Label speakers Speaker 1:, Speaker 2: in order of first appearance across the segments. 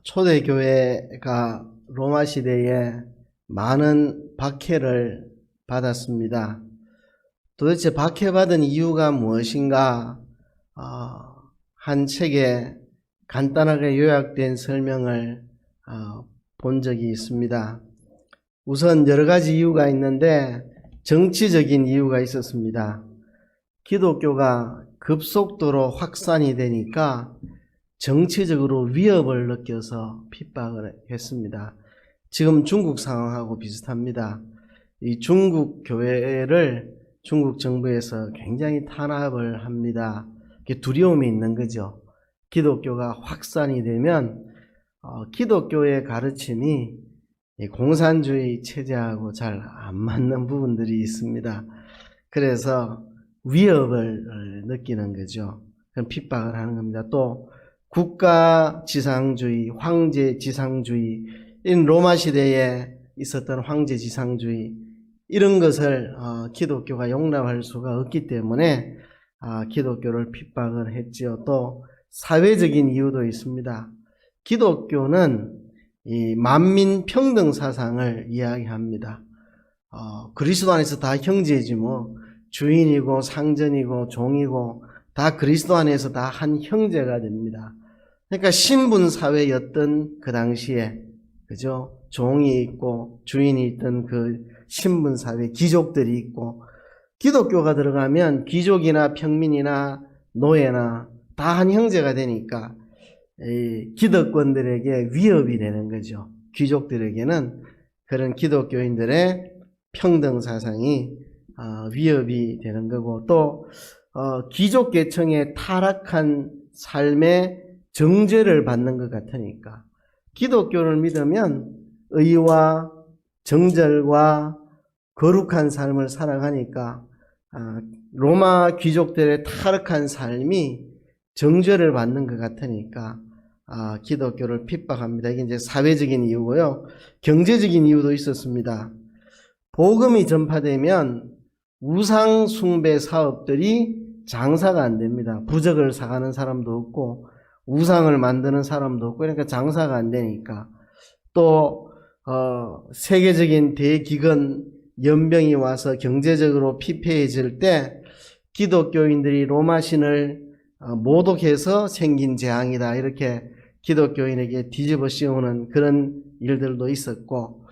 Speaker 1: 초대교회가 로마 시대에 많은 박해를 받았습니다. 도대체 박해받은 이유가 무엇인가? 한 책에 간단하게 요약된 설명을 본 적이 있습니다. 우선 여러 가지 이유가 있는데 정치적인 이유가 있었습니다. 기독교가 급속도로 확산이 되니까 정치적으로 위협을 느껴서 핍박을 했습니다. 지금 중국 상황하고 비슷합니다. 이 중국 교회를 중국 정부에서 굉장히 탄압을 합니다. 두려움이 있는 거죠. 기독교가 확산이 되면 기독교의 가르침이 공산주의 체제하고 잘 안 맞는 부분들이 있습니다. 그래서 위협을 느끼는 거죠. 그럼 핍박을 하는 겁니다. 또 국가 지상주의, 황제 지상주의, 이런 로마 시대에 있었던 황제 지상주의, 이런 것을 기독교가 용납할 수가 없기 때문에 기독교를 핍박을 했지요. 또 사회적인 이유도 있습니다. 기독교는 이 만민 평등 사상을 이야기합니다. 그리스도 안에서 다 형제지 뭐, 주인이고 상전이고 종이고 다 그리스도 안에서 다 한 형제가 됩니다. 그러니까 신분 사회였던 그 당시에, 그죠? 종이 있고 주인이 있던 그 신분 사회, 귀족들이 있고, 기독교가 들어가면 귀족이나 평민이나 노예나 다 한 형제가 되니까 이 기득권들에게 위협이 되는 거죠. 귀족들에게는 그런 기독교인들의 평등 사상이 위협이 되는 거고, 또 귀족 계층의 타락한 삶의 정죄를 받는 것 같으니까, 기독교를 믿으면 의와 정절과 거룩한 삶을 살아가니까 로마 귀족들의 타락한 삶이 정죄를 받는 것 같으니까 기독교를 핍박합니다. 이게 이제 사회적인 이유고요. 경제적인 이유도 있었습니다. 복음이 전파되면 우상 숭배 사업들이 장사가 안 됩니다. 부적을 사가는 사람도 없고 우상을 만드는 사람도 없고, 그러니까 장사가 안 되니까. 또 세계적인 대기근 연병이 와서 경제적으로 피폐해질 때 기독교인들이 로마 신을 모독해서 생긴 재앙이다, 이렇게 기독교인에게 뒤집어 씌우는 그런 일들도 있었고,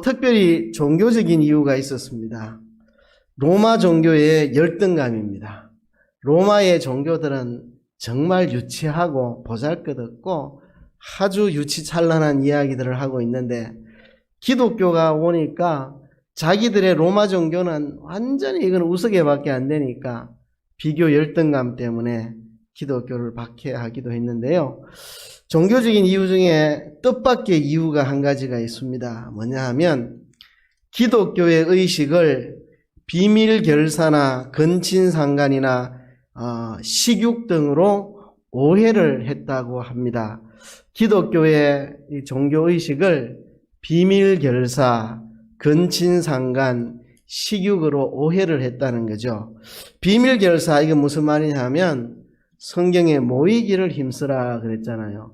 Speaker 1: 특별히 종교적인 이유가 있었습니다. 로마 종교의 열등감입니다. 로마의 종교들은 정말 유치하고 보잘것없고 아주 유치찬란한 이야기들을 하고 있는데, 기독교가 오니까 자기들의 로마 종교는 완전히 이건 우스개밖에 안 되니까 비교 열등감 때문에 기독교를 박해하기도 했는데요. 종교적인 이유 중에 뜻밖의 이유가 한 가지가 있습니다. 뭐냐 하면, 기독교의 의식을 비밀 결사나 근친상간이나 식욕 등으로 오해를 했다고 합니다. 기독교의 종교의식을 비밀 결사, 근친상간, 식욕으로 오해를 했다는 거죠. 비밀 결사, 이게 무슨 말이냐면 성경에 모이기를 힘쓰라 그랬잖아요.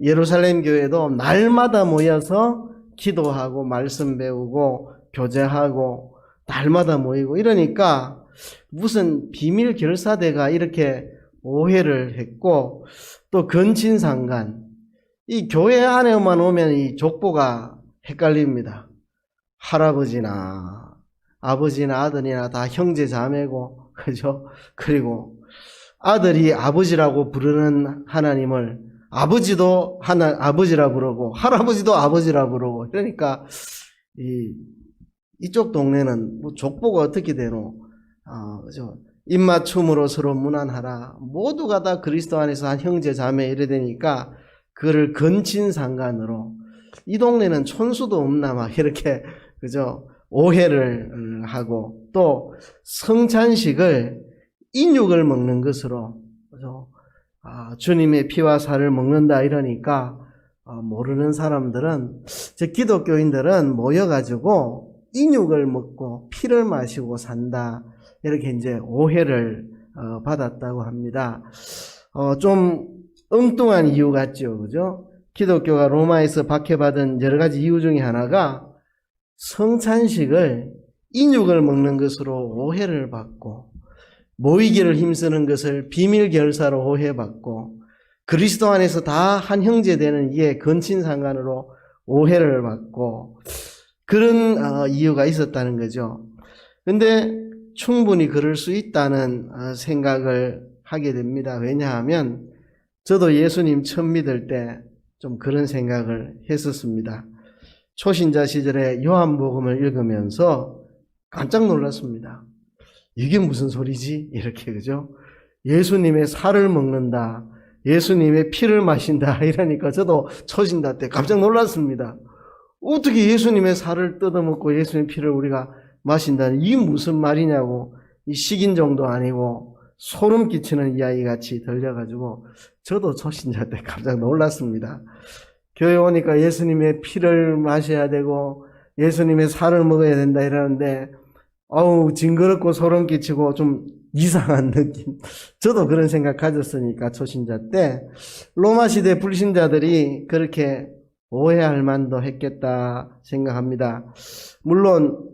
Speaker 1: 예루살렘 교회도 날마다 모여서 기도하고 말씀 배우고 교제하고 날마다 모이고 이러니까 무슨 비밀 결사대가 이렇게 오해를 했고, 또 근친상간, 이 교회 안에만 오면 이 족보가 헷갈립니다. 할아버지나 아버지나 아들이나 다 형제 자매고, 그죠? 그리고 아들이 아버지라고 부르는 하나님을 아버지도 아버지라 부르고 할아버지도 아버지라 부르고, 그러니까 이쪽 동네는 뭐 족보가 어떻게 되노? 그죠? 입맞춤으로 서로 무난하라. 모두가 다 그리스도 안에서 한 형제 자매 이래 되니까 그를 근친상간으로, 이 동네는 촌수도 없나 막 이렇게, 그죠? 오해를 하고, 또 성찬식을 인육을 먹는 것으로, 그죠? 주님의 피와 살을 먹는다 이러니까 모르는 사람들은, 즉 기독교인들은 모여가지고 인육을 먹고 피를 마시고 산다, 이렇게 이제 오해를 받았다고 합니다. 좀 엉뚱한 이유 같죠, 그죠? 기독교가 로마에서 박해받은 여러 가지 이유 중에 하나가 성찬식을 인육을 먹는 것으로 오해를 받고 모이기를 힘쓰는 것을 비밀 결사로 오해받고 그리스도 안에서 다 한 형제 되는 이게 근친상간으로 오해를 받고 그런 이유가 있었다는 거죠. 근데 충분히 그럴 수 있다는 생각을 하게 됩니다. 왜냐하면 저도 예수님 처음 믿을 때 좀 그런 생각을 했었습니다. 초신자 시절에 요한복음을 읽으면서 깜짝 놀랐습니다. 이게 무슨 소리지? 이렇게, 그죠? 예수님의 살을 먹는다, 예수님의 피를 마신다 이러니까 저도 초신자 때 깜짝 놀랐습니다. 어떻게 예수님의 살을 뜯어먹고 예수님의 피를 우리가 마신다는 이게 무슨 말이냐고, 이 식인종도 아니고 소름 끼치는 이야기 같이 들려가지고 저도 초신자 때 깜짝 놀랐습니다. 교회 오니까 예수님의 피를 마셔야 되고 예수님의 살을 먹어야 된다 이러는데 어우 징그럽고 소름 끼치고 좀 이상한 느낌. 저도 그런 생각 가졌으니까 초신자 때 로마 시대 불신자들이 그렇게 오해할 만도 했겠다 생각합니다. 물론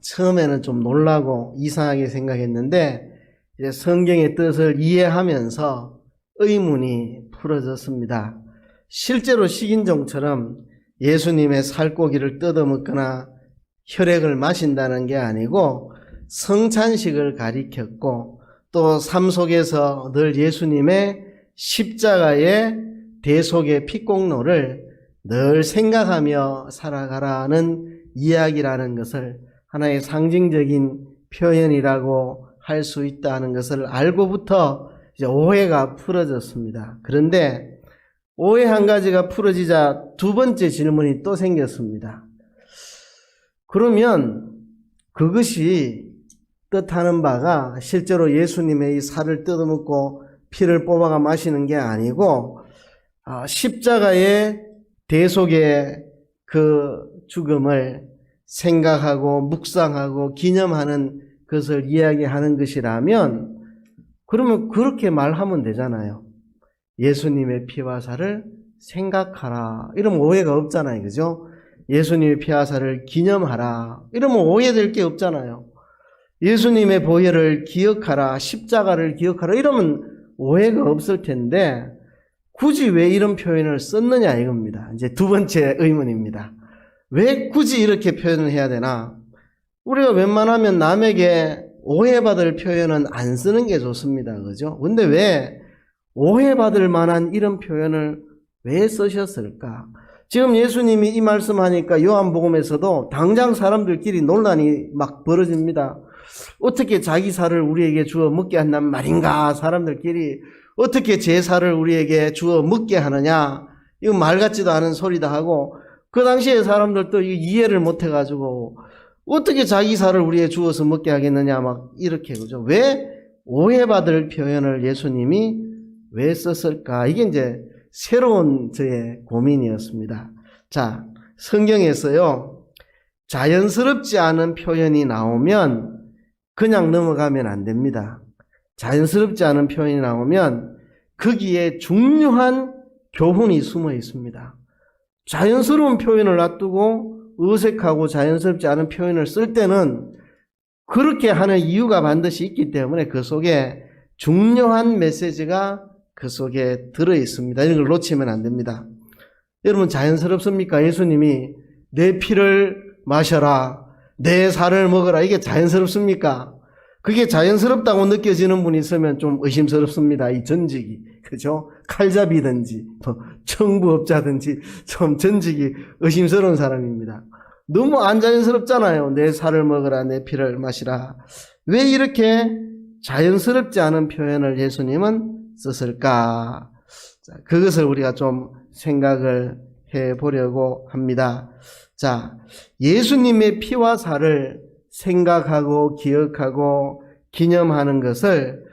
Speaker 1: 처음에는 좀 놀라고 이상하게 생각했는데 이제 성경의 뜻을 이해하면서 의문이 풀어졌습니다. 실제로 식인종처럼 예수님의 살코기를 뜯어먹거나 혈액을 마신다는 게 아니고 성찬식을 가리켰고 또 삶 속에서 늘 예수님의 십자가의 대속의 피공로를 늘 생각하며 살아가라는 이야기라는 것을 하나의 상징적인 표현이라고 할 수 있다는 것을 알고부터 이제 오해가 풀어졌습니다. 그런데 오해 한 가지가 풀어지자 두 번째 질문이 또 생겼습니다. 그러면 그것이 뜻하는 바가 실제로 예수님의 이 살을 뜯어먹고 피를 뽑아가 마시는 게 아니고 십자가의 대속의 그 죽음을 생각하고 묵상하고 기념하는 것을 이야기하는 것이라면 그러면 그렇게 말하면 되잖아요. 예수님의 피와 살을 생각하라. 이러면 오해가 없잖아요. 그죠? 예수님의 피와 살을 기념하라. 이러면 오해될 게 없잖아요. 예수님의 보혈을 기억하라. 십자가를 기억하라. 이러면 오해가 없을 텐데 굳이 왜 이런 표현을 썼느냐 이겁니다. 이제 두 번째 의문입니다. 왜 굳이 이렇게 표현을 해야 되나? 우리가 웬만하면 남에게 오해받을 표현은 안 쓰는 게 좋습니다. 그죠? 근데 왜 오해받을 만한 이런 표현을 왜 쓰셨을까? 지금 예수님이 이 말씀하니까 요한복음에서도 당장 사람들끼리 논란이 막 벌어집니다. 어떻게 자기 살을 우리에게 주어 먹게 한단 말인가? 사람들끼리 어떻게 제 살을 우리에게 주어 먹게 하느냐? 이거 말 같지도 않은 소리다 하고 그 당시에 사람들도 이해를 못 해가지고 어떻게 자기 살을 우리에게 주어서 먹게 하겠느냐 막 이렇게 그죠? 왜 오해받을 표현을 예수님이 왜 썼을까? 이게 이제 새로운 저의 고민이었습니다. 자, 성경에서요 자연스럽지 않은 표현이 나오면 그냥 넘어가면 안 됩니다. 자연스럽지 않은 표현이 나오면 거기에 중요한 교훈이 숨어 있습니다. 자연스러운 표현을 놔두고 어색하고 자연스럽지 않은 표현을 쓸 때는 그렇게 하는 이유가 반드시 있기 때문에 그 속에 중요한 메시지가 그 속에 들어 있습니다. 이런 걸 놓치면 안 됩니다. 여러분 자연스럽습니까? 예수님이 내 피를 마셔라, 내 살을 먹어라. 이게 자연스럽습니까? 그게 자연스럽다고 느껴지는 분이 있으면 좀 의심스럽습니다. 이 전직이. 그죠? 칼잡이든지, 청부업자든지 좀 전직이 의심스러운 사람입니다. 너무 안 자연스럽잖아요. 내 살을 먹어라, 내 피를 마시라. 왜 이렇게 자연스럽지 않은 표현을 예수님은 썼을까? 자, 그것을 우리가 좀 생각을 해 보려고 합니다. 자, 예수님의 피와 살을 생각하고 기억하고 기념하는 것을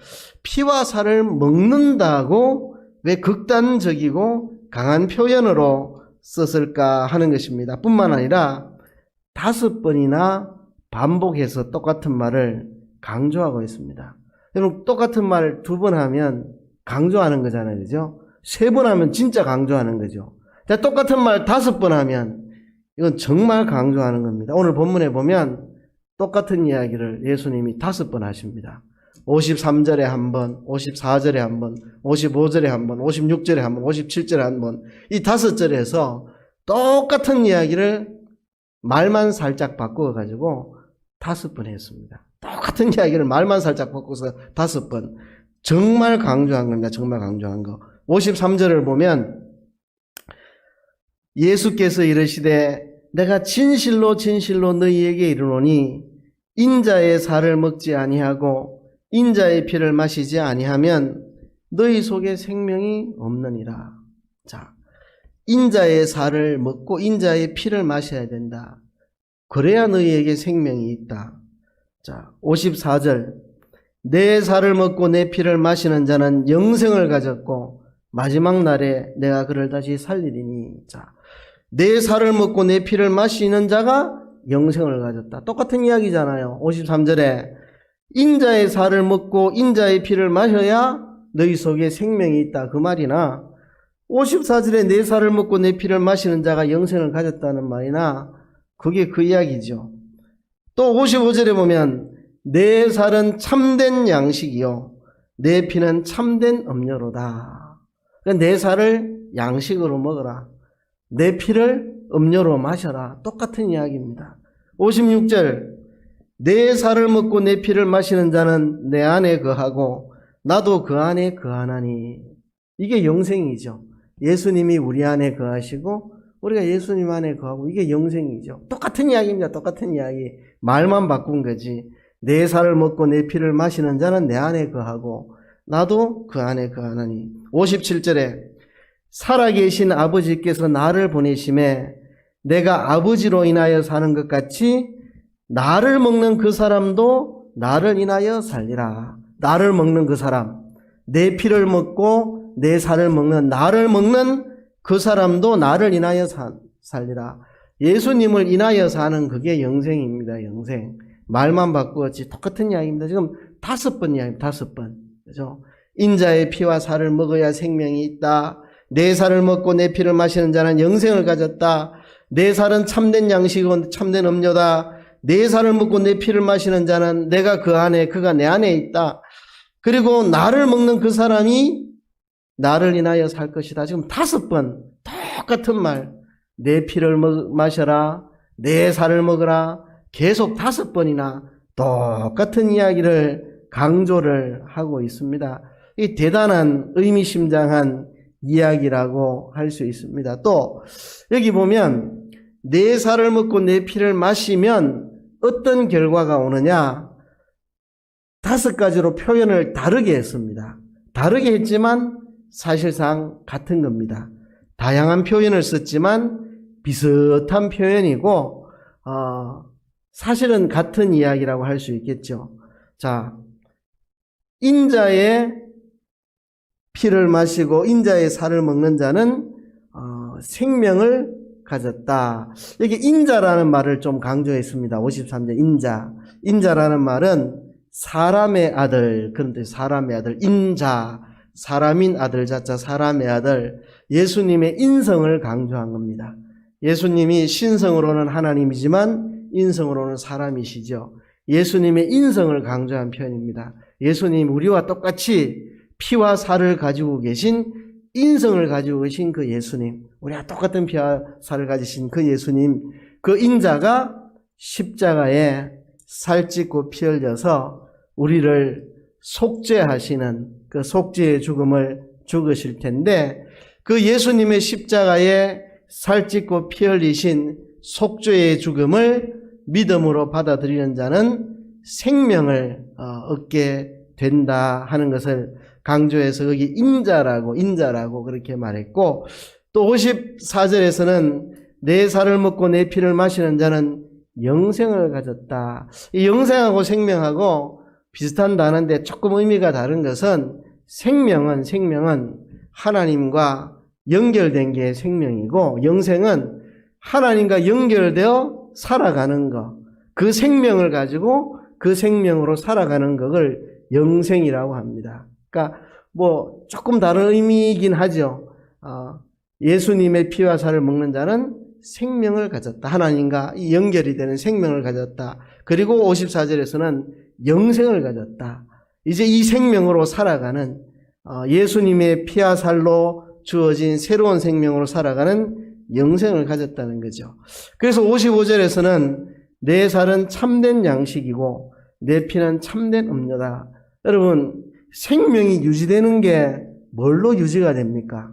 Speaker 1: 피와 살을 먹는다고 왜 극단적이고 강한 표현으로 썼을까 하는 것입니다. 뿐만 아니라 5번이나 반복해서 똑같은 말을 강조하고 있습니다. 여러분 똑같은 말 2번 하면 강조하는 거잖아요. 그죠? 3번 하면 진짜 강조하는 거죠. 자, 똑같은 말 5번 하면 이건 정말 강조하는 겁니다. 오늘 본문에 보면 똑같은 이야기를 예수님이 5번 하십니다. 53절에 한 번, 54절에 한 번, 55절에 한 번, 56절에 한 번, 57절에 한 번, 이 5절에서 똑같은 이야기를 말만 살짝 바꾸어가지고 5번 했습니다. 똑같은 이야기를 말만 살짝 바꿔서 5번. 정말 강조한 겁니다. 정말 강조한 거. 53절을 보면 예수께서 이르시되 내가 진실로 진실로 너희에게 이르노니 인자의 살을 먹지 아니하고 인자의 피를 마시지 아니하면 너희 속에 생명이 없느니라. 자, 인자의 살을 먹고 인자의 피를 마셔야 된다. 그래야 너희에게 생명이 있다. 자, 54절. 내 살을 먹고 내 피를 마시는 자는 영생을 가졌고 마지막 날에 내가 그를 다시 살리리니. 자, 내 살을 먹고 내 피를 마시는 자가 영생을 가졌다. 똑같은 이야기잖아요. 53절에 인자의 살을 먹고 인자의 피를 마셔야 너희 속에 생명이 있다. 그 말이나 54절에 내 살을 먹고 내 피를 마시는 자가 영생을 가졌다는 말이나 그게 그 이야기죠. 또 55절에 보면 내 살은 참된 양식이요 내 피는 참된 음료로다. 그러니까 내 살을 양식으로 먹어라. 내 피를 음료로 마셔라. 똑같은 이야기입니다. 56절 내 살을 먹고 내 피를 마시는 자는 내 안에 거하고 나도 그 안에 거하나니. 이게 영생이죠. 예수님이 우리 안에 거하시고 우리가 예수님 안에 거하고 이게 영생이죠. 똑같은 이야기입니다. 똑같은 이야기. 말만 바꾼 거지. 내 살을 먹고 내 피를 마시는 자는 내 안에 거하고 나도 그 안에 거하나니. 57절에 살아계신 아버지께서 나를 보내심에 내가 아버지로 인하여 사는 것 같이 나를 먹는 그 사람도 나를 인하여 살리라. 나를 먹는 그 사람, 내 피를 먹고 내 살을 먹는 나를 먹는 그 사람도 나를 인하여 살리라. 예수님을 인하여 사는 그게 영생입니다. 영생. 말만 바꾸었지 똑같은 이야기입니다. 지금 5번 이야기입니다. 5번. 그죠? 인자의 피와 살을 먹어야 생명이 있다. 내 살을 먹고 내 피를 마시는 자는 영생을 가졌다. 내 살은 참된 양식이고 참된 음료다. 내 살을 먹고 내 피를 마시는 자는 내가 그 안에 그가 내 안에 있다. 그리고 나를 먹는 그 사람이 나를 인하여 살 것이다. 지금 5번 똑같은 말. 내 피를 마셔라. 내 살을 먹어라. 계속 5번이나 똑같은 이야기를 강조를 하고 있습니다. 이 대단한 의미심장한 이야기라고 할 수 있습니다. 또 여기 보면 내 살을 먹고 내 피를 마시면 어떤 결과가 오느냐 5가지로 표현을 다르게 했습니다. 다르게 했지만 사실상 같은 겁니다. 다양한 표현을 썼지만 비슷한 표현이고 사실은 같은 이야기라고 할 수 있겠죠. 자, 인자의 피를 마시고 인자의 살을 먹는 자는 생명을 가졌다. 여기 인자라는 말을 좀 강조했습니다. 53절 인자. 인자라는 말은 사람의 아들, 그런데 사람의 아들, 인자, 사람인 아들 자자 사람의 아들, 예수님의 인성을 강조한 겁니다. 예수님이 신성으로는 하나님이지만 인성으로는 사람이시죠. 예수님의 인성을 강조한 표현입니다. 예수님 우리와 똑같이 피와 살을 가지고 계신 인성을 가지고 계신 그 예수님, 우리와 똑같은 피와 살을 가지신 그 예수님, 그 인자가 십자가에 살찢고 피 흘려서 우리를 속죄하시는 그 속죄의 죽음을 죽으실 텐데 그 예수님의 십자가에 살찢고 피 흘리신 속죄의 죽음을 믿음으로 받아들이는 자는 생명을 얻게 된다 하는 것을 강조해서 여기 인자라고 그렇게 말했고 또 54절에서는 내 살을 먹고 내 피를 마시는 자는 영생을 가졌다. 이 영생하고 생명하고 비슷한 단어인데 조금 의미가 다른 것은 생명은 하나님과 연결된 게 생명이고 영생은 하나님과 연결되어 살아가는 것. 그 생명을 가지고 그 생명으로 살아가는 것을 영생이라고 합니다. 그러니까 뭐 조금 다른 의미이긴 하죠. 예수님의 피와 살을 먹는 자는 생명을 가졌다. 하나님과 연결이 되는 생명을 가졌다. 그리고 54절에서는 영생을 가졌다. 이제 이 생명으로 살아가는 예수님의 피와 살로 주어진 새로운 생명으로 살아가는 영생을 가졌다는 거죠. 그래서 55절에서는 내 살은 참된 양식이고 내 피는 참된 음료다. 여러분, 생명이 유지되는 게 뭘로 유지가 됩니까?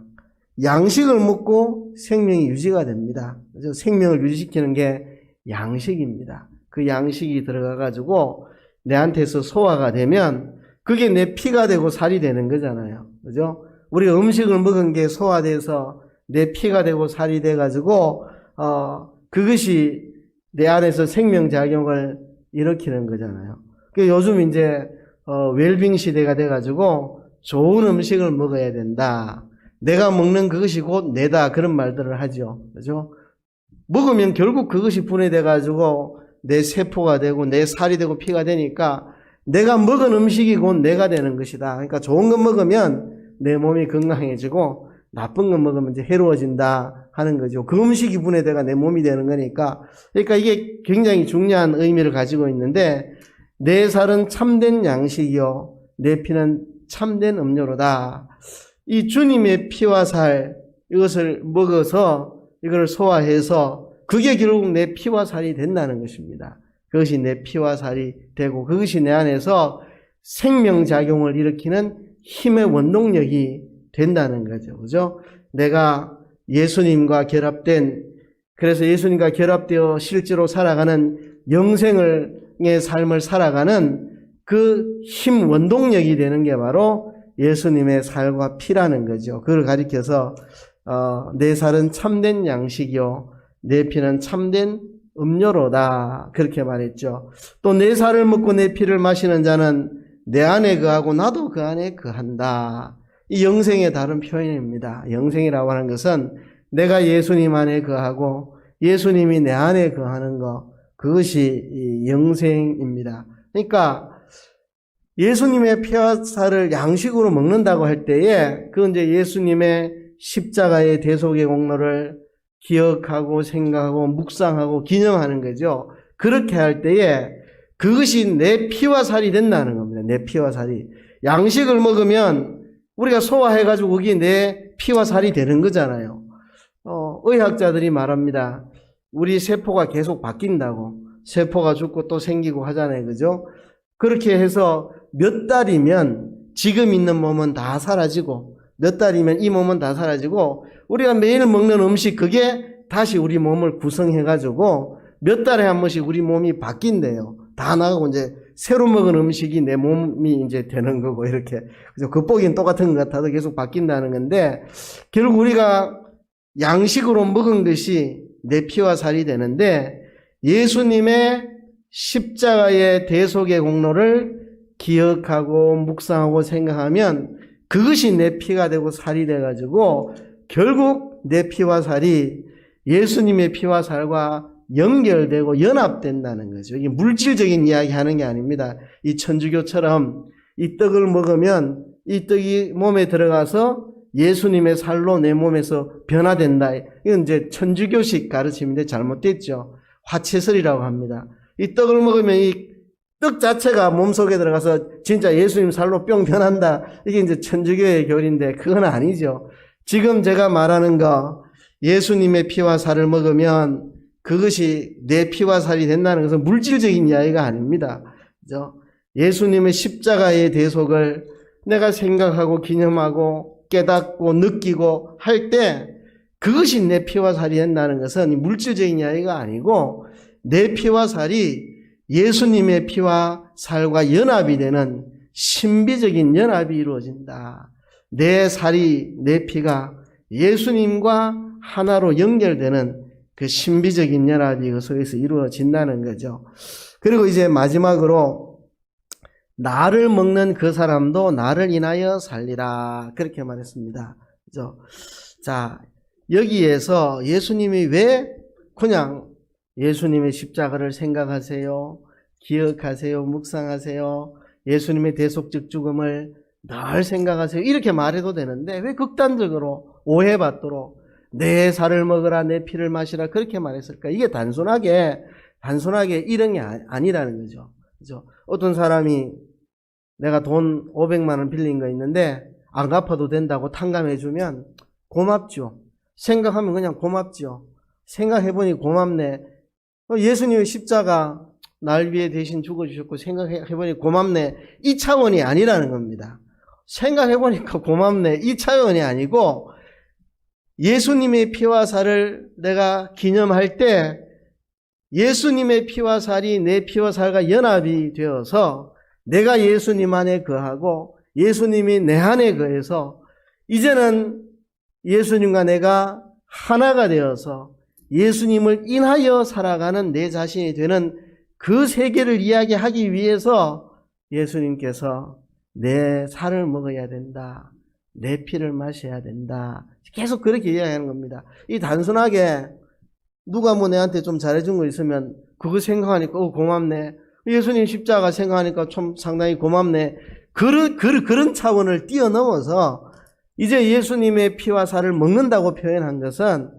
Speaker 1: 양식을 먹고 생명이 유지가 됩니다. 그래서 생명을 유지시키는 게 양식입니다. 그 양식이 들어가가지고 내한테서 소화가 되면 그게 내 피가 되고 살이 되는 거잖아요. 그죠? 우리가 음식을 먹은 게 소화돼서 내 피가 되고 살이 돼가지고, 그것이 내 안에서 생명작용을 일으키는 거잖아요. 요즘 이제, 웰빙 시대가 돼가지고 좋은 음식을 먹어야 된다. 내가 먹는 그것이 곧 내다. 그런 말들을 하죠. 그죠? 먹으면 결국 그것이 분해돼가지고 내 세포가 되고 내 살이 되고 피가 되니까 내가 먹은 음식이 곧 내가 되는 것이다. 그러니까 좋은 거 먹으면 내 몸이 건강해지고 나쁜 거 먹으면 이제 해로워진다 하는 거죠. 그 음식이 분해돼가 내 몸이 되는 거니까. 그러니까 이게 굉장히 중요한 의미를 가지고 있는데 내 살은 참된 양식이요 내 피는 참된 음료로다. 이 주님의 피와 살 이것을 먹어서 이걸 소화해서 그게 결국 내 피와 살이 된다는 것입니다. 그것이 내 피와 살이 되고 그것이 내 안에서 생명작용을 일으키는 힘의 원동력이 된다는 거죠. 그죠? 내가 예수님과 결합된, 그래서 예수님과 결합되어 실제로 살아가는 영생의 삶을 살아가는 그 힘 원동력이 되는 게 바로 예수님의 살과 피라는 거죠. 그걸 가리켜서 내 살은 참된 양식이요 내 피는 참된 음료로다 그렇게 말했죠. 또 내 살을 먹고 내 피를 마시는 자는 내 안에 거하고 나도 그 안에 거한다. 이 영생의 다른 표현입니다. 영생이라고 하는 것은 내가 예수님 안에 거하고 예수님이 내 안에 거하는 것, 그것이 영생입니다. 그러니까 예수님의 피와 살을 양식으로 먹는다고 할 때에 그건 이제 예수님의 십자가의 대속의 공로를 기억하고 생각하고 묵상하고 기념하는 거죠. 그렇게 할 때에 그것이 내 피와 살이 된다는 겁니다. 내 피와 살이. 양식을 먹으면 우리가 소화해가지고 그게 내 피와 살이 되는 거잖아요. 의학자들이 말합니다. 우리 세포가 계속 바뀐다고. 세포가 죽고 또 생기고 하잖아요. 그죠? 그렇게 해서 몇 달이면 지금 있는 몸은 다 사라지고 몇 달이면 이 몸은 다 사라지고 우리가 매일 먹는 음식 그게 다시 우리 몸을 구성해가지고 몇 달에 한 번씩 우리 몸이 바뀐대요. 다 나가고 이제 새로 먹은 음식이 내 몸이 이제 되는 거고 이렇게. 그래서 겉보기는 똑같은 것 같아도 계속 바뀐다는 건데 결국 우리가 양식으로 먹은 것이 내 피와 살이 되는데 예수님의 십자가의 대속의 공로를 기억하고 묵상하고 생각하면 그것이 내 피가 되고 살이 돼가지고 결국 내 피와 살이 예수님의 피와 살과 연결되고 연합된다는 거죠. 이게 물질적인 이야기 하는 게 아닙니다. 이 천주교처럼 이 떡을 먹으면 이 떡이 몸에 들어가서 예수님의 살로 내 몸에서 변화된다. 이건 이제 천주교식 가르침인데 잘못됐죠. 화채설이라고 합니다. 이 떡을 먹으면 이 떡 자체가 몸속에 들어가서 진짜 예수님 살로 뿅 변한다. 이게 이제 천주교의 교리인데 그건 아니죠. 지금 제가 말하는 거 예수님의 피와 살을 먹으면 그것이 내 피와 살이 된다는 것은 물질적인 이야기가 아닙니다. 그죠? 예수님의 십자가의 대속을 내가 생각하고 기념하고 깨닫고 느끼고 할 때 그것이 내 피와 살이 된다는 것은 물질적인 이야기가 아니고 내 피와 살이 예수님의 피와 살과 연합이 되는 신비적인 연합이 이루어진다. 내 살이, 내 피가 예수님과 하나로 연결되는 그 신비적인 연합이 그 속에서 이루어진다는 거죠. 그리고 이제 마지막으로 나를 먹는 그 사람도 나를 인하여 살리라. 그렇게 말했습니다. 그죠? 자, 여기에서 예수님이 왜 그냥 예수님의 십자가를 생각하세요, 기억하세요, 묵상하세요, 예수님의 대속적 죽음을 늘 생각하세요 이렇게 말해도 되는데 왜 극단적으로 오해받도록 내 살을 먹으라 내 피를 마시라 그렇게 말했을까? 이게 단순하게 이런 게 아니라는 거죠. 그죠? 어떤 사람이 내가 돈 500만 원 빌린 거 있는데 안 갚아도 된다고 탕감해주면 고맙죠. 생각하면 그냥 고맙죠. 생각해보니 고맙네. 예수님의 십자가 날 위해 대신 죽어주셨고 생각해보니 고맙네. 이 차원이 아니라는 겁니다. 생각해보니까 고맙네. 이 차원이 아니고 예수님의 피와 살을 내가 기념할 때 예수님의 피와 살이 내 피와 살과 연합이 되어서 내가 예수님 안에 거하고 예수님이 내 안에 거해서 이제는 예수님과 내가 하나가 되어서 예수님을 인하여 살아가는 내 자신이 되는 그 세계를 이야기하기 위해서 예수님께서 내 살을 먹어야 된다. 내 피를 마셔야 된다. 계속 그렇게 이야기하는 겁니다. 이 단순하게 누가 뭐 내한테 좀 잘해준 거 있으면 그거 생각하니까 고맙네. 예수님 십자가 생각하니까 좀 상당히 고맙네. 그런 차원을 뛰어넘어서 이제 예수님의 피와 살을 먹는다고 표현한 것은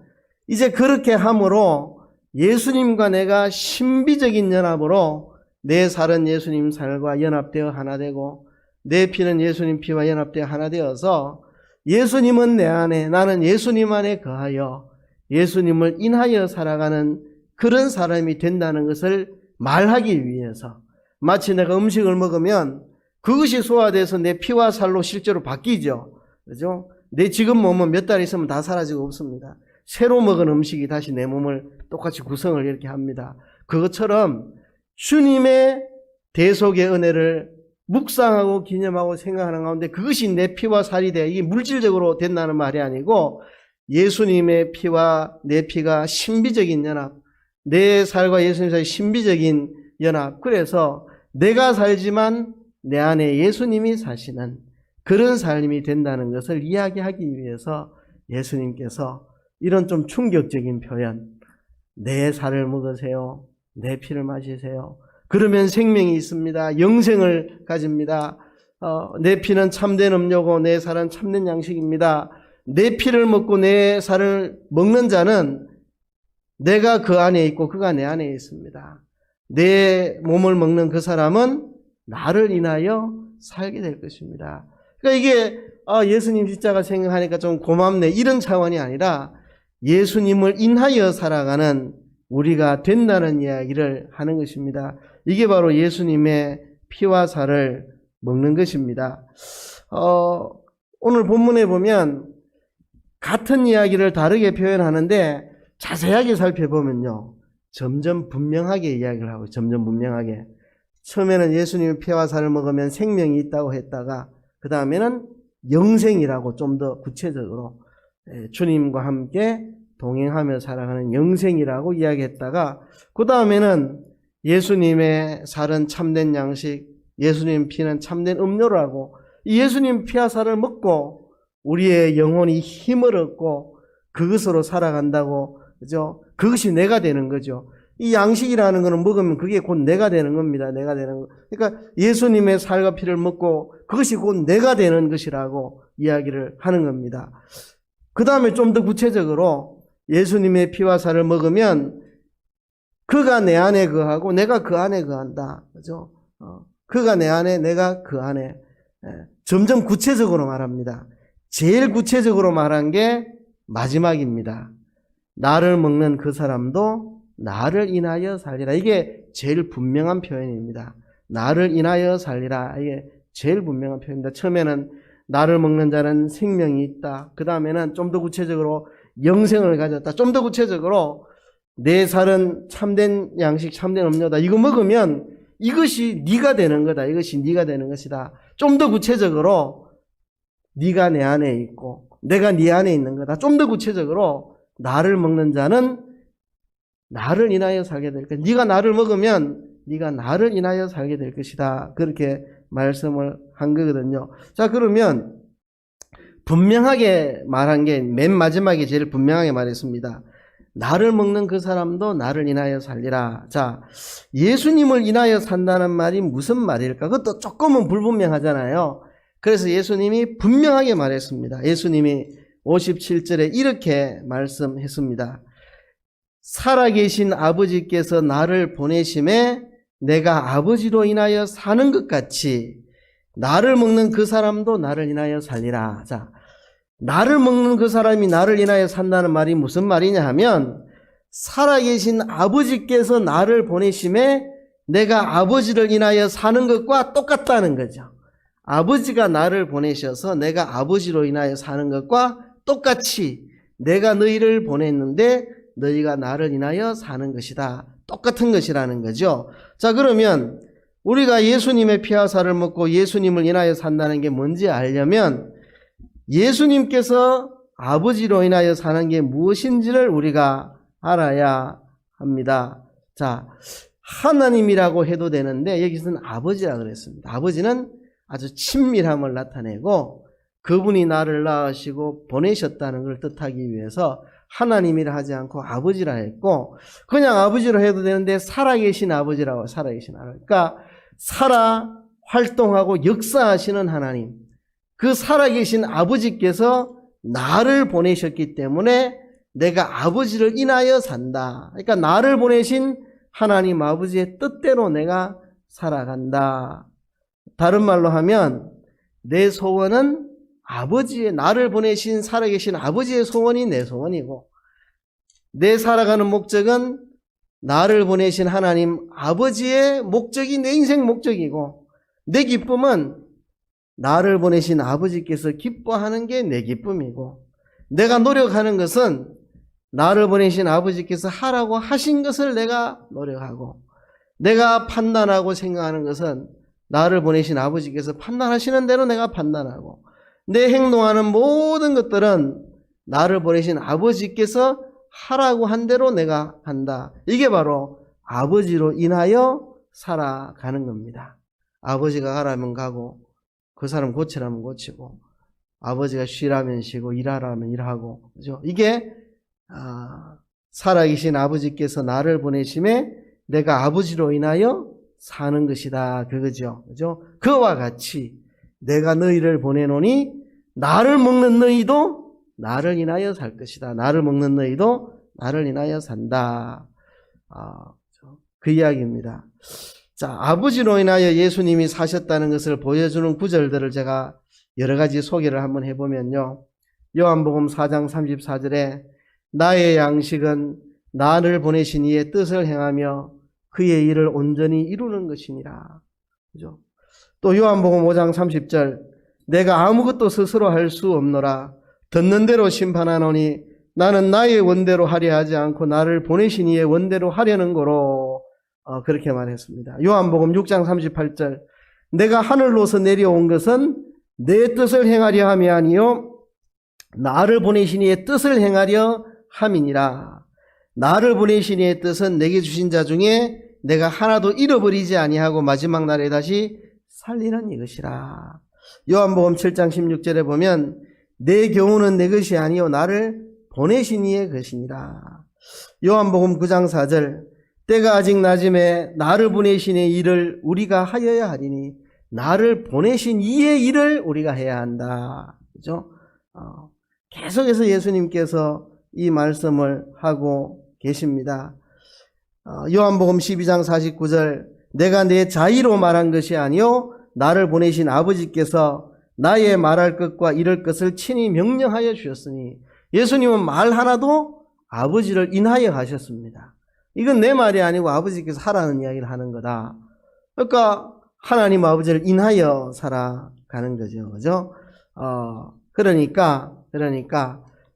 Speaker 1: 이제 그렇게 함으로 예수님과 내가 신비적인 연합으로 내 살은 예수님 살과 연합되어 하나 되고 내 피는 예수님 피와 연합되어 하나 되어서 예수님은 내 안에 나는 예수님 안에 거하여 예수님을 인하여 살아가는 그런 사람이 된다는 것을 말하기 위해서 마치 내가 음식을 먹으면 그것이 소화돼서 내 피와 살로 실제로 바뀌죠. 그죠? 내 지금 몸은 몇 달 있으면 다 사라지고 없습니다. 새로 먹은 음식이 다시 내 몸을 똑같이 구성을 이렇게 합니다. 그것처럼 주님의 대속의 은혜를 묵상하고 기념하고 생각하는 가운데 그것이 내 피와 살이 돼. 이게 물질적으로 된다는 말이 아니고 예수님의 피와 내 피가 신비적인 연합, 내 살과 예수님 사이의 신비적인 연합. 그래서 내가 살지만 내 안에 예수님이 사시는 그런 삶이 된다는 것을 이야기하기 위해서 예수님께서 이런 좀 충격적인 표현, 내 살을 먹으세요. 내 피를 마시세요. 그러면 생명이 있습니다. 영생을 가집니다. 내 피는 참된 음료고 내 살은 참된 양식입니다. 내 피를 먹고 내 살을 먹는 자는 내가 그 안에 있고 그가 내 안에 있습니다. 내 몸을 먹는 그 사람은 나를 인하여 살게 될 것입니다. 그러니까 이게 예수님 십자가 생각하니까 좀 고맙네 이런 차원이 아니라 예수님을 인하여 살아가는 우리가 된다는 이야기를 하는 것입니다. 이게 바로 예수님의 피와 살을 먹는 것입니다. 오늘 본문에 보면 같은 이야기를 다르게 표현하는데 자세하게 살펴보면요. 점점 분명하게 이야기를 하고 점점 분명하게. 처음에는 예수님의 피와 살을 먹으면 생명이 있다고 했다가 그 다음에는 영생이라고 좀 더 구체적으로 주님과 함께 동행하며 살아가는 영생이라고 이야기했다가 그 다음에는 예수님의 살은 참된 양식, 예수님 피는 참된 음료라고 이 예수님 피와 살을 먹고 우리의 영혼이 힘을 얻고 그것으로 살아간다고 그죠? 그것이 내가 되는 거죠. 이 양식이라는 것은 먹으면 그게 곧 내가 되는 겁니다. 내가 되는 거. 그러니까 예수님의 살과 피를 먹고 그것이 곧 내가 되는 것이라고 이야기를 하는 겁니다. 그 다음에 좀 더 구체적으로 예수님의 피와 살을 먹으면 그가 내 안에 거하고 내가 그 안에 거한다. 그죠? 그가 내 안에 내가 그 안에. 점점 구체적으로 말합니다. 제일 구체적으로 말한 게 마지막입니다. 나를 먹는 그 사람도 나를 인하여 살리라. 이게 제일 분명한 표현입니다. 나를 인하여 살리라. 이게 제일 분명한 표현입니다. 처음에는 나를 먹는 자는 생명이 있다. 그 다음에는 좀 더 구체적으로 영생을 가졌다. 좀 더 구체적으로 내 살은 참된 양식, 참된 음료다. 이거 먹으면 이것이 네가 되는 거다. 이것이 네가 되는 것이다. 좀 더 구체적으로 네가 내 안에 있고 내가 네 안에 있는 거다. 좀 더 구체적으로 나를 먹는 자는 나를 인하여 살게 될 것이다. 네가 나를 먹으면 네가 나를 인하여 살게 될 것이다. 그렇게 말씀을 한 거거든요. 자, 그러면 분명하게 말한 게 맨 마지막에 제일 분명하게 말했습니다. 나를 먹는 그 사람도 나를 인하여 살리라. 자, 예수님을 인하여 산다는 말이 무슨 말일까? 그것도 조금은 불분명하잖아요. 그래서 예수님이 분명하게 말했습니다. 예수님이 57절에 이렇게 말씀했습니다. 살아계신 아버지께서 나를 보내심에 내가 아버지로 인하여 사는 것 같이 나를 먹는 그 사람도 나를 인하여 살리라. 자, 나를 먹는 그 사람이 나를 인하여 산다는 말이 무슨 말이냐 하면 살아계신 아버지께서 나를 보내심에 내가 아버지를 인하여 사는 것과 똑같다는 거죠. 아버지가 나를 보내셔서 내가 아버지로 인하여 사는 것과 똑같이 내가 너희를 보냈는데 너희가 나를 인하여 사는 것이다. 똑같은 것이라는 거죠. 자, 그러면 우리가 예수님의 피와 살을 먹고 예수님을 인하여 산다는 게 뭔지 알려면 예수님께서 아버지로 인하여 사는 게 무엇인지를 우리가 알아야 합니다. 자, 하나님이라고 해도 되는데 여기서는 아버지라 그랬습니다. 아버지는 아주 친밀함을 나타내고 그분이 나를 낳으시고 보내셨다는 걸 뜻하기 위해서 하나님이라 하지 않고 아버지라 했고, 그냥 아버지로 해도 되는데 살아계신 아버지라고, 살아계신 아버지. 그러니까 살아 활동하고 역사하시는 하나님, 그 살아계신 아버지께서 나를 보내셨기 때문에 내가 아버지를 인하여 산다. 그러니까 나를 보내신 하나님 아버지의 뜻대로 내가 살아간다. 다른 말로 하면 내 소원은 아버지의, 나를 보내신 살아계신 아버지의 소원이 내 소원이고, 내 살아가는 목적은 나를 보내신 하나님 아버지의 목적이 내 인생 목적이고, 내 기쁨은 나를 보내신 아버지께서 기뻐하는 게 내 기쁨이고, 내가 노력하는 것은 나를 보내신 아버지께서 하라고 하신 것을 내가 노력하고, 내가 판단하고 생각하는 것은 나를 보내신 아버지께서 판단하시는 대로 내가 판단하고, 내 행동하는 모든 것들은 나를 보내신 아버지께서 하라고 한 대로 내가 한다. 이게 바로 아버지로 인하여 살아가는 겁니다. 아버지가 가라면 가고, 그 사람 고치라면 고치고, 아버지가 쉬라면 쉬고, 일하라면 일하고, 그죠? 이게 살아계신 아버지께서 나를 보내심에 내가 아버지로 인하여 사는 것이다. 그거죠. 그죠? 그와 같이 내가 너희를 보내노니 나를 먹는 너희도 나를 인하여 살 것이다. 나를 먹는 너희도 나를 인하여 산다. 그 이야기입니다. 자, 아버지로 인하여 예수님이 사셨다는 것을 보여주는 구절들을 제가 여러 가지 소개를 한번 해보면요. 요한복음 4장 34절에 나의 양식은 나를 보내신 이의 뜻을 행하며 그의 일을 온전히 이루는 것이니라. 그죠? 또 요한복음 5장 30절 내가 아무것도 스스로 할 수 없노라. 듣는 대로 심판하노니 나는 나의 원대로 하려 하지 않고 나를 보내신 이의 원대로 하려는 거로. 그렇게 말했습니다. 요한복음 6장 38절 내가 하늘로서 내려온 것은 내 뜻을 행하려 함이 아니요 나를 보내신 이의 뜻을 행하려 함이니라. 나를 보내신 이의 뜻은 내게 주신 자 중에 내가 하나도 잃어버리지 아니하고 마지막 날에 다시 살리는 이것이라. 요한복음 7장 16절에 보면 내 경우는 내 것이 아니요 나를 보내신 이의 것이니라. 요한복음 9장 4절 때가 아직 낮음에 나를 보내신 이의 일을 우리가 하여야 하리니 나를 보내신 이의 일을 우리가 해야 한다. 그죠? 계속해서 예수님께서 이 말씀을 하고 계십니다. 요한복음 12장 49절 내가 내 자의로 말한 것이 아니요 나를 보내신 아버지께서 나의 말할 것과 이럴 것을 친히 명령하여 주셨으니 예수님은 말 하나도 아버지를 인하여 하셨습니다. 이건 내 말이 아니고 아버지께서 하라는 이야기를 하는 거다. 그러니까 하나님 아버지를 인하여 살아가는 거죠. 그죠? 그러니까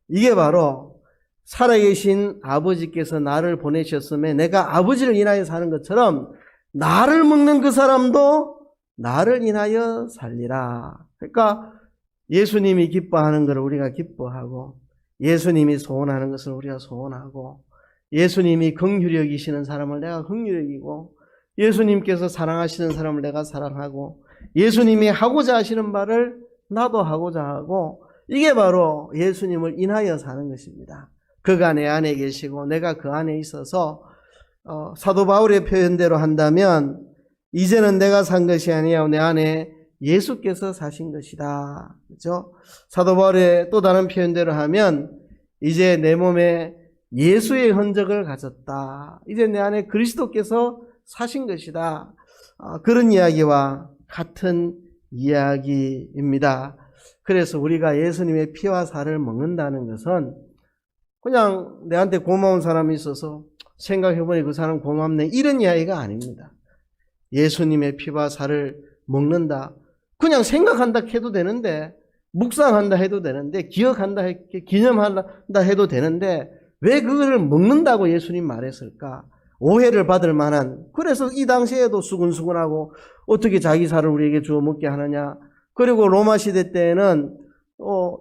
Speaker 1: 이게 바로 살아계신 아버지께서 나를 보내셨음에 내가 아버지를 인하여 사는 것처럼 나를 먹는 그 사람도 나를 인하여 살리라. 그러니까 예수님이 기뻐하는 것을 우리가 기뻐하고 예수님이 소원하는 것을 우리가 소원하고 예수님이 긍휼히 여기시는 사람을 내가 긍휼히 여기고 예수님께서 사랑하시는 사람을 내가 사랑하고 예수님이 하고자 하시는 바를 나도 하고자 하고 이게 바로 예수님을 인하여 사는 것입니다. 그가 내 안에 계시고 내가 그 안에 있어서 사도 바울의 표현대로 한다면 이제는 내가 산 것이 아니라 내 안에 예수께서 사신 것이다. 그렇죠? 사도 바울의 또 다른 표현대로 하면 이제 내 몸에 예수의 흔적을 가졌다. 이제 내 안에 그리스도께서 사신 것이다. 그런 이야기와 같은 이야기입니다. 그래서 우리가 예수님의 피와 살을 먹는다는 것은 그냥 내한테 고마운 사람이 있어서 생각해보니 그 사람 고맙네 이런 이야기가 아닙니다. 예수님의 피와 살을 먹는다. 그냥 생각한다 해도 되는데, 묵상한다 해도 되는데, 기억한다, 기념한다 해도 되는데 왜 그거를 먹는다고 예수님 말했을까? 오해를 받을 만한, 그래서 이 당시에도 수근수근하고 어떻게 자기 살을 우리에게 주어 먹게 하느냐. 그리고 로마 시대 때에는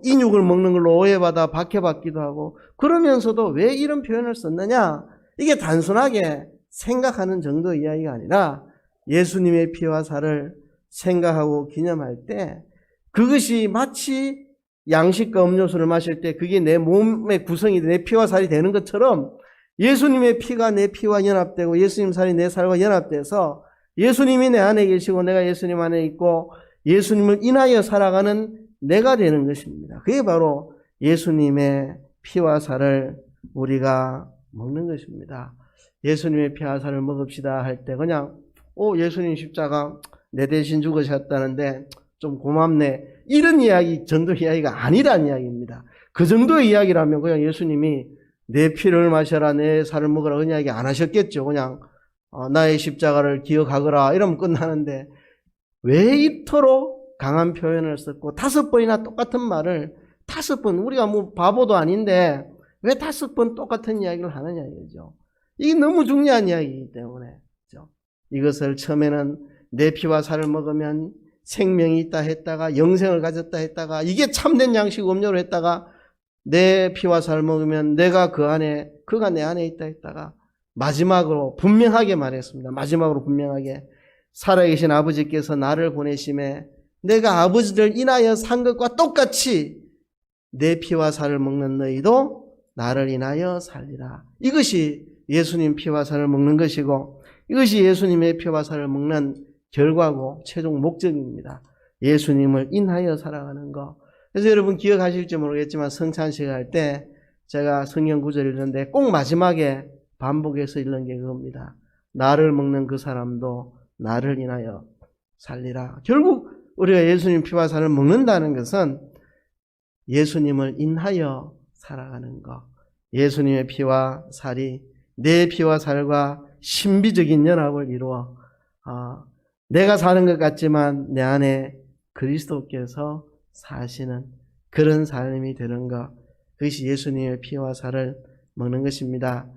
Speaker 1: 인육을 먹는 걸로 오해받아 박해받기도 하고, 그러면서도 왜 이런 표현을 썼느냐? 이게 단순하게 생각하는 정도의 이야기가 아니라 예수님의 피와 살을 생각하고 기념할 때 그것이 마치 양식과 음료수를 마실 때 그게 내 몸의 구성이 내 피와 살이 되는 것처럼 예수님의 피가 내 피와 연합되고 예수님 살이 내 살과 연합돼서 예수님이 내 안에 계시고 내가 예수님 안에 있고 예수님을 인하여 살아가는 내가 되는 것입니다. 그게 바로 예수님의 피와 살을 우리가 먹는 것입니다. 예수님의 피와 살을 먹읍시다 할 때 그냥 예수님 십자가 내 대신 죽으셨다는데 좀 고맙네 이런 이야기 정도 이야기가 아니란 이야기입니다. 그 정도의 이야기라면 그냥 예수님이 내 피를 마셔라 내 살을 먹으라 그런 이야기 안 하셨겠죠. 그냥 나의 십자가를 기억하거라 이러면 끝나는데 왜 이토록 강한 표현을 썼고 5번이나 똑같은 말을 5번, 우리가 뭐 바보도 아닌데 왜 5번 똑같은 이야기를 하느냐 이거죠. 이게 너무 중요한 이야기이기 때문에 그렇죠? 이것을 처음에는 내 피와 살을 먹으면 생명이 있다 했다가 영생을 가졌다 했다가 이게 참된 양식 음료로 했다가 내 피와 살을 먹으면 내가 그 안에 그가 내 안에 있다 했다가 마지막으로 분명하게 말했습니다. 마지막으로 분명하게 살아계신 아버지께서 나를 보내심에 내가 아버지를 인하여 산 것과 똑같이 내 피와 살을 먹는 너희도 나를 인하여 살리라. 이것이 예수님 피와 살을 먹는 것이고 이것이 예수님의 피와 살을 먹는 결과고 최종 목적입니다. 예수님을 인하여 살아가는 것. 그래서 여러분 기억하실지 모르겠지만 성찬식 할 때 제가 성경 구절을 읽는데 꼭 마지막에 반복해서 읽는 게 그겁니다. 나를 먹는 그 사람도 나를 인하여 살리라. 결국 우리가 예수님 피와 살을 먹는다는 것은 예수님을 인하여 살아가는 것. 예수님의 피와 살이 내 피와 살과 신비적인 연합을 이루어 내가 사는 것 같지만 내 안에 그리스도께서 사시는 그런 삶이 되는 것. 그것이 예수님의 피와 살을 먹는 것입니다.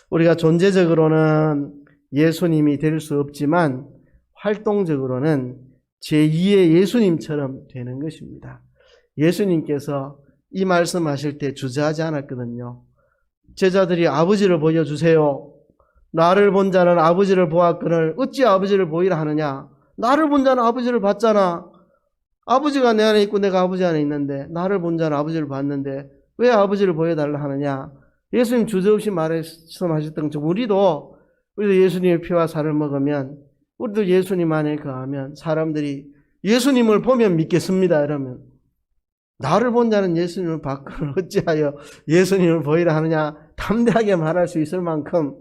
Speaker 1: 우리가 존재적으로는 예수님이 될 수 없지만 활동적으로는 제2의 예수님처럼 되는 것입니다. 예수님께서 이 말씀하실 때 주저하지 않았거든요. 제자들이 아버지를 보여주세요. 나를 본 자는 아버지를 보았거늘 어찌 아버지를 보이라 하느냐. 나를 본 자는 아버지를 봤잖아. 아버지가 내 안에 있고 내가 아버지 안에 있는데 나를 본 자는 아버지를 봤는데 왜 아버지를 보여달라 하느냐. 예수님 주저없이 말씀하셨던 것처럼 우리도 예수님의 피와 살을 먹으면 우리도 예수님 안에 거하면 사람들이 예수님을 보면 믿겠습니다 이러면 나를 본 자는 예수님을 봤거늘 어찌하여 예수님을 보이라 하느냐 담대하게 말할 수 있을 만큼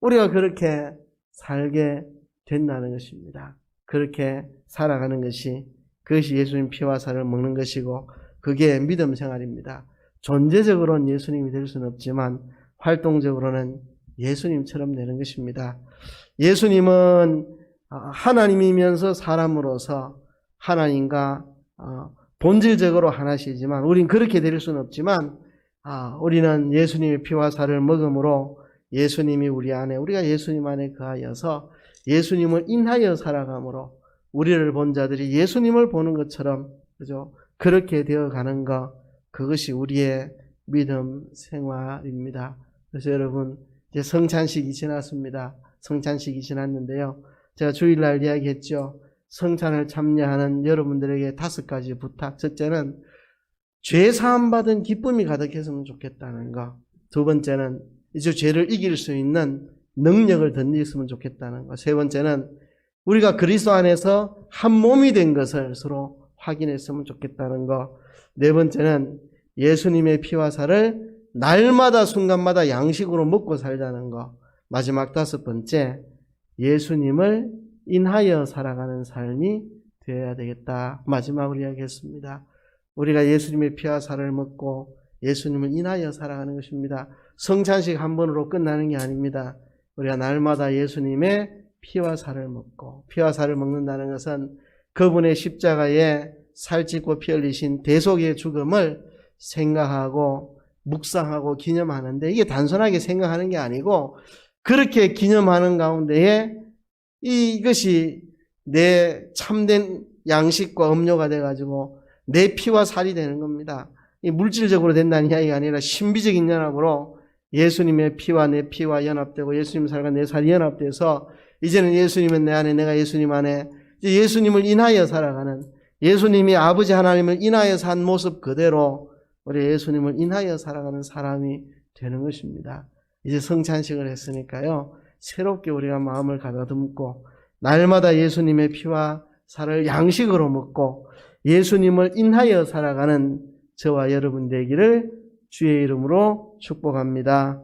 Speaker 1: 우리가 그렇게 살게 된다는 것입니다. 그렇게 살아가는 것이 그것이 예수님 피와 살을 먹는 것이고 그게 믿음 생활입니다. 존재적으로는 예수님이 될 수는 없지만 활동적으로는 예수님처럼 되는 것입니다. 예수님은 하나님이면서 사람으로서 하나님과 본질적으로 하나시지만 우린 그렇게 될 수는 없지만 우리는 예수님의 피와 살을 먹음으로 예수님이 우리 안에 우리가 예수님 안에 거하여서 예수님을 인하여 살아감으로 우리를 본 자들이 예수님을 보는 것처럼 그죠? 그렇게 되어가는 것 그것이 우리의 믿음 생활입니다. 그래서 여러분 이제 성찬식이 지났습니다. 성찬식이 지났는데요. 제가 주일날 이야기했죠. 성찬을 참여하는 여러분들에게 5가지 부탁. 첫째는 죄 사함 받은 기쁨이 가득했으면 좋겠다는 것. 두 번째는 이제 죄를 이길 수 있는 능력을 던졌으면 좋겠다는 것. 세 번째는 우리가 그리스도 안에서 한 몸이 된 것을 서로 확인했으면 좋겠다는 것. 네 번째는 예수님의 피와 살을 날마다 순간마다 양식으로 먹고 살자는 것. 마지막 다섯 번째, 예수님을 인하여 살아가는 삶이 되어야 되겠다. 마지막으로 이야기했습니다. 우리가 예수님의 피와 살을 먹고 예수님을 인하여 살아가는 것입니다. 성찬식 한 번으로 끝나는 게 아닙니다. 우리가 날마다 예수님의 피와 살을 먹고, 피와 살을 먹는다는 것은 그분의 십자가에 살찌고 피 흘리신 대속의 죽음을 생각하고 묵상하고 기념하는데, 이게 단순하게 생각하는 게 아니고 그렇게 기념하는 가운데에 이것이 내 참된 양식과 음료가 돼가지고 내 피와 살이 되는 겁니다. 이 물질적으로 된다는 이야기가 아니라 신비적인 연합으로 예수님의 피와 내 피와 연합되고 예수님 살과 내 살이 연합돼서 이제는 예수님은 내 안에, 내가 예수님 안에, 이제 예수님을 인하여 살아가는, 예수님이 아버지 하나님을 인하여 산 모습 그대로 우리 예수님을 인하여 살아가는 사람이 되는 것입니다. 이제 성찬식을 했으니까요, 새롭게 우리가 마음을 가다듬고 날마다 예수님의 피와 살을 양식으로 먹고 예수님을 인하여 살아가는 저와 여러분 되기를 주의 이름으로 축복합니다.